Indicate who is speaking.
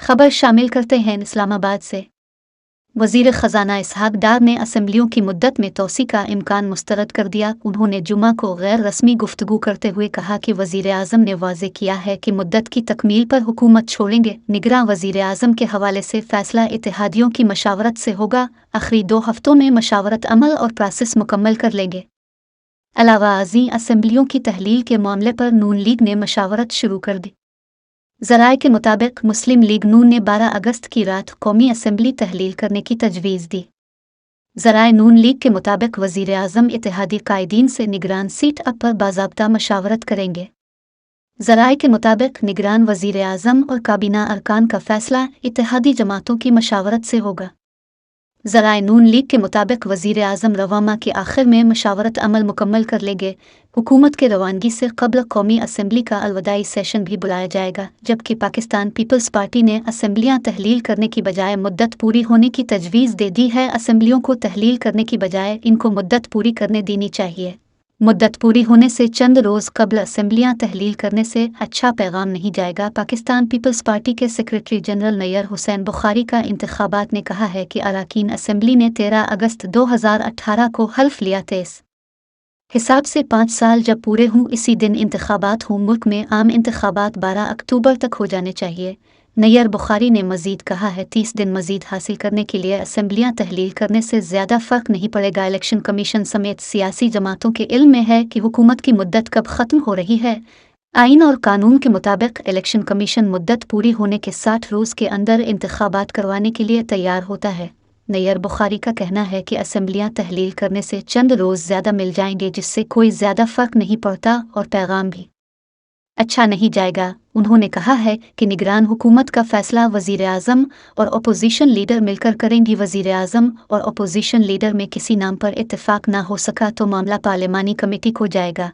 Speaker 1: खबर शामिल करते हैं इस्लामाबाद से। वज़ीर ख़ज़ाना इसहाक़ डार ने असम्बलियों की मुद्दत में तोसी का इम्कान मुस्तरद कर दिया। उन्होंने जुमा को गैर रस्मी गुफ्तगू करते हुए कहा कि वज़ीर आज़म ने वाज़े किया है कि मुद्दत की तकमील पर हुकूमत छोड़ेंगे। निगरां वज़ीर आज़म के हवाले से फ़ैसला इत्तेहादियों की मशावरत से होगा। आखिरी 2 हफ़्तों में मशावरत अमल और प्रोसेस मुकम्मल कर लेंगे। अलावा अज़ीं असम्बलियों की तहलील के मामले पर नून लीग ने मशावरत शुरू कर दी। ज़राए के मुताबिक मुस्लिम लीग नून ने 12 अगस्त की रात कौमी असम्बली तहलील करने की तजवीज़ दी। ज़राए नून लीग के मुताबिक वज़ीर आज़म इत्तेहादी कायदीन से निगरान सीट अप पर बाज़ाब्ता मशावरत करेंगे। ज़राए के मुताबिक निगरान वज़ीर आज़म और काबीना अरकान का फ़ैसला इत्तेहादी जमातों की मशावरत से होगा। ज़राए नून लीग के मुताबिक वज़ीर आज़म रवामा के आखिर में मशावरत अमल मुकम्मल कर लेंगे। हुकूमत के रवानगी से क़ब्ल कौमी असम्बली का अलविदाई सेशन भी बुलाया जाएगा, जबकि पाकिस्तान पीपल्स पार्टी ने असम्बलियाँ तहलील करने की बजाय मुद्दत पूरी होने की तजवीज़ दे दी है। असम्बलियों को तहलील करने की बजाय इनको मुद्दत पूरी करने देनी चाहिए। मुद्दत पूरी होने से चंद रोज़ कबल असम्बलियाँ तहलील करने से अच्छा पैगाम नहीं जाएगा। पाकिस्तान पीपल्स पार्टी के सेक्रेटरी जनरल नैयर हुसैन बुखारी का इंतखाबात ने कहा है कि अरकान असम्बली ने 13 अगस्त 2018 को हल्फ लिया। 23 हिसाब से 5 साल जब पूरे हों इसी दिन इंतखाबात हों। मुल्क में आम इंतखाबात 12 अक्टूबर तक हो जाने चाहिए। नैयर बुखारी ने मज़ीद कहा है 30 दिन मज़ीद हासिल करने के लिए असम्बलियाँ तहलील करने से ज़्यादा फ़र्क नहीं पड़ेगा। इलेक्शन कमीशन समेत सियासी जमातों के इल्म में है कि हुकूमत की मुद्दत कब ख़त्म हो रही है। आइन और कानून के मुताबिक इलेक्शन कमीशन मुद्दत पूरी होने के 60 रोज़ के अंदर इंतखाबात करवाने के लिए तैयार होता है। नैयर बुखारी का कहना है कि असम्बलियाँ तहलील करने से चंद रोज़ ज़्यादा मिल जाएंगे, जिससे कोई ज़्यादा फ़र्क नहीं पड़ता और पैगाम भी अच्छा नहीं जाएगा। उन्होंने कहा है कि निगरान हुकूमत का फ़ैसला वज़ीर आज़म और अपोजिशन लीडर मिलकर करेंगी। वज़ीर आज़म और अपोजिशन लीडर में किसी नाम पर इत्तेफाक ना हो सका तो मामला पार्लिमानी कमेटी को जाएगा।